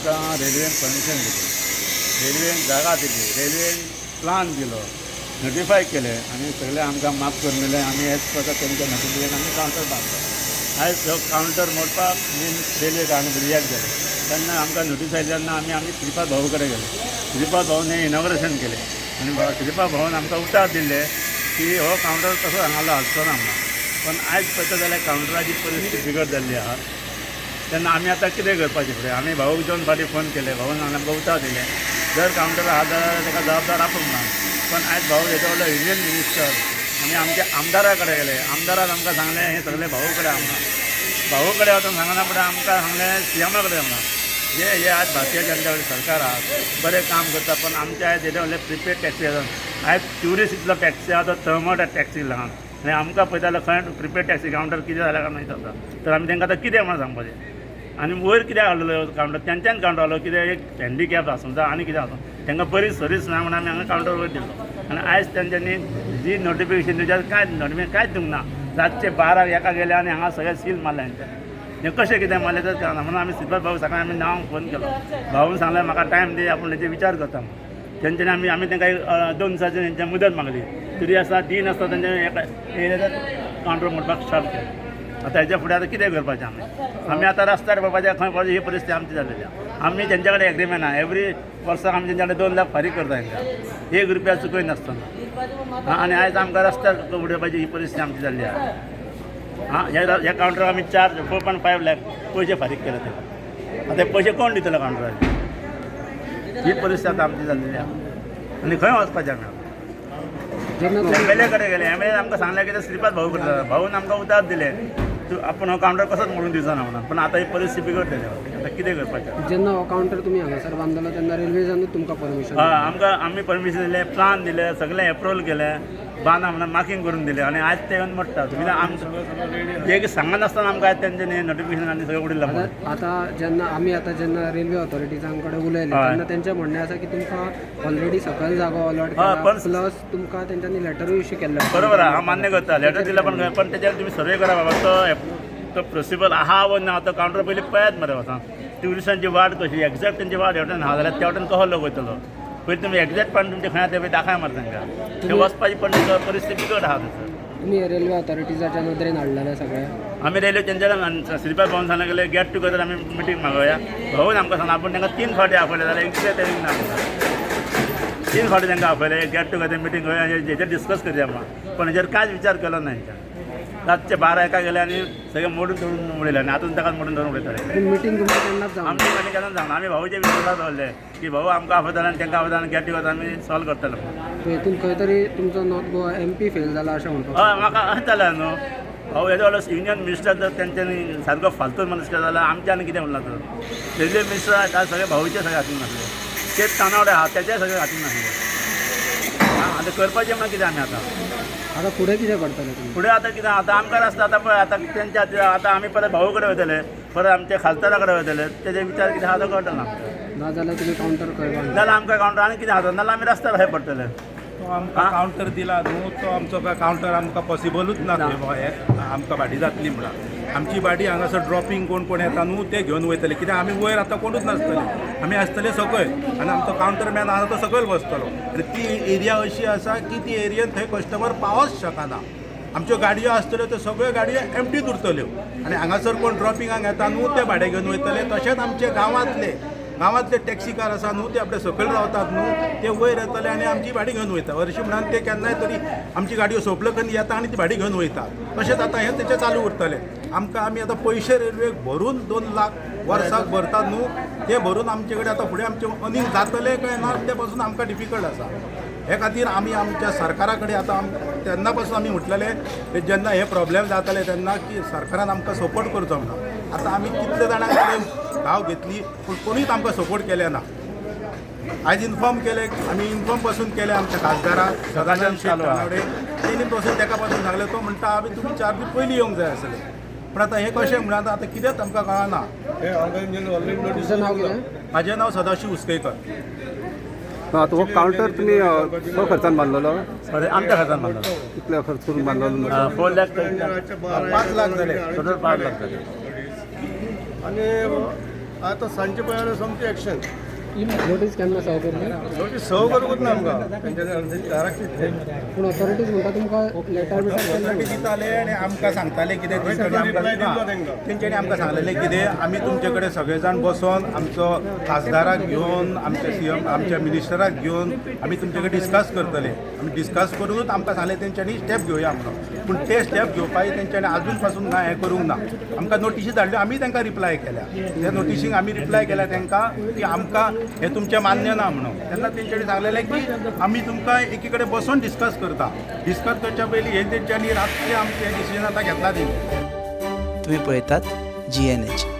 आमकां रेल्वेन परमिशन दिली, रेल्वेन जागा दिली, रेल्वेन प्लान दिलो, नोटिफाय केले आनी सगळे आमकां माफ करून दिले. आमी एज पर तेंच्या नोटिफिकेशन आमी कावंटर बांदलो. आयज हो कावंटर मोडपाक बीन रेल्वे आमी रियाक्ट जाले. तेन्ना आमकां नोटीस आयली तेन्ना आमी श्रीपाद भाऊ कडेन गेले. श्रीपाद भाऊन हें इनॉग्रेशन केलें आनी श्रीपाद भाऊन आमकां उतर दिले की हो कावंटर कसो हांगालो हाडचो ना म्हणून. पण आयज पळयता जाल्यार कावंटराची परिस्थिती बिगड जाल्ली आहा. तेन्ना आमी आतां कितें करपाचें फुडें? आमी भाऊक 2 फावटी फोन केले. भाऊन आमकां उतर दिलें जर कावंटर आहा जाल्यार ताका जबाबदार आपूंक ना. पण आयज भाऊ हेजो व्हडलो युनियन मिनिस्टर आनी आमच्या आमदारा कडेन गेले. आमदारान आमकां सांगलें हें सगळें भाऊ कडेन आमकां. भाऊ कडेन वचून सांगना फुडें आमकां सांगलें सीएमा कडेन सांगलां हे आज भारतीय जनता सरकार आहा बरें काम करता. पण आमच्या आयज हेजे व्हडले प्रिपेड टॅक्सी आसा. आयज ट्युरिस्ट इतलो टॅक्सी आहा तो थर्मट टॅक्सी लागून आनी आमकां पळयता जाल्यार खंय प्रिपेड टॅक्सी कावंटर कितें जाल्यार काय माहीत आसा. तर आमी तांकां आतां कितें म्हणून सांगपाचें? आनी वयर कित्याक हाडलो कावंटर? तेंच्यान कावंटर हाडलो कितें एक हँडिकॅप आसूं जावं आनी कितें आसूं तांकां बरी सर्वीस ना म्हणून आमी हांगा कावंटर वयर दिलो. आनी आयज तेंच्यांनी जी नोटिफिकेशन दिवच्या कांयच दिवंक ना. रातचे 12 एका गेले आनी हांगा सगळें सील मारलें हेंच्यानी. हें कशें कितें मारलें तर कळना. म्हणून आमी श्रीपाद भाऊ सकाळीं आमी नांव फोन केलो. भाऊन सांगलें म्हाका टायम दी आपूण हेचेर विचार करता. तेंच्यांनी आमी तांकां 2 दिसांची तेंच्या मुदत मागली. तरी आसा दिन आसता तेंच्यांनी कावंटर मोडपाक स्टार्ट केलें. आतां हेच्या फुडें आतां कितें करपाचें आमी आतां रस्त्यार पळोवपाचें खंय पळोवपाचें ही परिस्थिती आमची जाल्ली आहा. आमी तेंच्या कडेन एग्रीमेंट आहा. एवरी वर्साक आमी तेंच्या कडेन 2 लाख फारीक करता तांकां 1 रुपया चुकय नासतना. आनी आयज आमकां रस्त्यार उडोवपाची ही परिस्थिती आमची जाल्ली आहा. ह्या कावंटराक आमी 4.5 लाख पयशे फारीक केले ताका. आतां पयशे कोण दितलो कावंटराचे? ही परिस्थिती आतां आमची जाल्लेली आहा. आनी खंय वचपाचें आमी? एमएलए कडेन गेले. एमएलए आमकां सांगलें की श्रीपाद भाऊ कडेन. भाऊन आमकां उतर दिलें आपूण हो कावंटर कसोच म्हणून दिवचो ना म्हणून. पण आतां ही परिस्थिती बिगडलेली आतां कितें करपाचें? जेन्ना हो कावंटर तुमी हांगासर बांदलो तेन्ना रेल्वेजानूच तुमकां परमिशन आमी परमिशन दिलें, प्लान दिलें, सगळें एप्रूवल केलें, बांदा म्हणून मार्किंग करून दिलें. आनी आयज ते येवन मोडटा. तुमी आमकां एक सांगनासतना आमकां आयज तेंच्यांनी नोटिफिकेशन आनी सगळें उडयलां. आतां जेन्ना रेल्वे ऑथॉरिटीजां कडेन उलयले तेन्ना तेंचें म्हणणें आसा की तुमकां ऑलरेडी सकयल जागो अलॉट केला प्लस तुमकां तेंच्यांनी लेटरूय इश्यू केल्लें. बरोबर आहा, हांव मान्य करता. लेटर दिला पण तेजेर तुमी सर्वे करा बाबा तो पॉसिबल आहा व ना. तो कावंटर पयलीं पळयात मरे वता. ट्युरिस्टांची वाट कशी एक्झॅक्ट तेंची वाट हेवटेन आहा जाल्यार त्या वटेन कसो लोक वयतलो? पयलीं तुमी एक्झॅक्ट पॉयंट तुमचे खंय ते दाखय मरे तांकां. ते वचपाची पण परिस्थिती बिकट आहा थंयसर. तुमी रेल्वे ऑथॉरिटीजाच्या नदरेन हाडलेलें सगळें? आमी रेल्वे तेंच्या श्रीपाद भाऊन सांगलें गेले गेट टुगेदर आमी मिटींग मागोया. भाऊन आमकां सांगला आपूण तांकां 3 फावटी आपयले जाल्यार एक तरी ना. 3 फावटी तांकां आपयले गेट टुगेदर मिटींग घेवया हेचेर डिस्कस करया म्हणून. पण हेचेर कांयच विचार केलो ना हेंच्यान. रातचे 12 एका गेले आनी सगळें मोडून धरून उडयलें आनी आतां ताका मोडून धरून उडयताले. मिटींग तुमकां केन्नाच जावं आमी आनी केन्ना सांगना. आमी भाऊचे विश्वासार दवरले की भाऊ आमकां आपयताले आनी तांकां आपयताले आनी गेट टुगेदर आमी सॉल्व करतले म्हणून. हेतून खंय तरी तुमचो नॉर्थ गोवा MP फेल जाला अशें म्हणपाक? हय म्हाका जाल्यार न्हू. भाऊ हेजो व्हडलो युनियन मिनिस्टर जर तेंच्यांनी सारको फालतू मनीस केलो जाल्यार आमच्या आनी कितें उरलां तर? रेल्वे मिनिस्टर आहा सगळे भाऊचे सगळे हातीन नासले. तेच तानावडे आहा तेचे सगळे हातीन नासले. आतां करपाचें म्हणून कितें आमी आतां फुडें कितें करतले तुमी? फुडें आतां कितें आतां आमकां रस्ता आतां पळय आतां तेंच्या खातीर आतां आमी परत भाऊ कडेन वयतले, परत आमचे खासदारा कडेन वयतले. तेजे विचार कितें आहा तो कळटलो आमकां. नाजाल्यार तुमी कावंटर खंय बांदले? नाल्यार आमकां कावंटर आनी कितें आहा नाल्यार आमी रस्त्यार खंय पडटले. तो आमकां कावंटर दिला न्हू तो आमचो काय कावंटर आमकां पॉसिबलूच ना हे आमकां भाडी जातली म्हणून. आमची भाडी हांगासर ड्रॉपिंग कोण येता न्हू ते घेवन वयतले. कित्याक आमी वयर आतां कोणूच नासतले. आमी आसतले सकयल आनी आमचो कावंटर मॅन आसा तो सकयल बसतलो. आनी ती एरिया अशी आसा की ती एरियेंत थंय कस्टमर पावच शकना. आमच्यो गाडयो आसतल्यो त्यो सगळ्यो गाडयो एम्प्टीच उरतल्यो आनी हांगासर कोण ड्रॉपिंगाक येता न्हू ते भाडे घेवन वयतले. तशेंच आमचे गांवांतले टॅक्सीकार आसा न्हू ते आपले सकयल रावतात न्हू ते वयर येतले आनी आमची भाडी घेवन वयता. हरशीं म्हणून ते केन्नाय तरी आमची गाडयो सोंपलो करून येता आनी ती भाडी घेवन वयता. तशेंच आतां हें तेचें चालू उरतलें. आमी आतां पयशे रेल्वेक भरून 2 लाख वर्साक भरतात न्हू ते भरून आमचे कडेन आतां फुडें आमचें अर्निंग जातलें काय ना ते पासून आमकां डिफिकल्ट आसा. हे खातीर आमी आमच्या सरकारा कडेन आतां तेन्ना पासून आमी म्हटलेले जेन्ना हे प्रॉब्लेम जाताले तेन्ना की सरकारान आमकां सपोर्ट करचो म्हणून. आतां आमी कितले जाणां कडेन धांव घेतली पूण कोणूच आमकां सपोर्ट केले ना. आयज इन्फॉर्म केले आमी इन्फॉर्म पासून केले आमच्या खासदाराक सदानंद शेट तानावडे तेणी पासून ताका पासून सांगलें तो म्हणटा आमी तुमी 4 दीस पयलीं येवंक जाय आसलें. पूण आतां हें कशें म्हणून आतां कितेंच आमकां कळना. तुमचें नांव कितें? म्हाजें नांव सदाशीव उसकयकर. तो कावंटर तुमी तो खर्चान बांदलेलो? आमच्या खर्चान बांदलो. कितले खर्च करून बांदलेलो? 4 लाख 5 लाख जाले. टोटल 5 लाख जाले. आणि आतां सांजचे पळयल्यार समती एक्शन नोटीस केन्ना सर्व केल्ली नोटीस सर्व करूंकूच ना आमकां तेंच्या दाराक कितें पूण ऑथॉरिटीज म्हणटा तुमकां लेटर बिटर केल्लें ऑथॉरिटी दिताले आनी आमकां सांगताले कितें तेंच्यांनी आमकां सांगलेलें कितें आमी तुमचे कडेन सगळे जाण बसोन आमचो खासदाराक घेवन आमच्या CM आमच्या मिनिस्टराक घेवन आमी तुमचे कडेन डिस्कस करतले आमी डिस्कस करूनच आमकां सांगलें तेंच्यांनी स्टेप घेवया म्हणून पूण ते स्टेप घेवपाक तेंच्यांनी आजून पासून कांय हें करूंक ना आमकां नोटिशी धाडल्यो आमी तांकां रिप्लाय केल्या त्या नोटिशीक आमी रिप्लाय केल्या तांकां की आमकां हें तुमचें मान्य ना म्हणून तेन्ना तेंच्यांनी सांगलेलें की आमी तुमकां एकी कडेन बसून डिस्कस करता डिस्कस करच्या पयलीं हे तेंच्यांनी रातचें आमचें डिसिजन आतां घेतला तेंच्यांनी तुम्ही पळयतात GNH.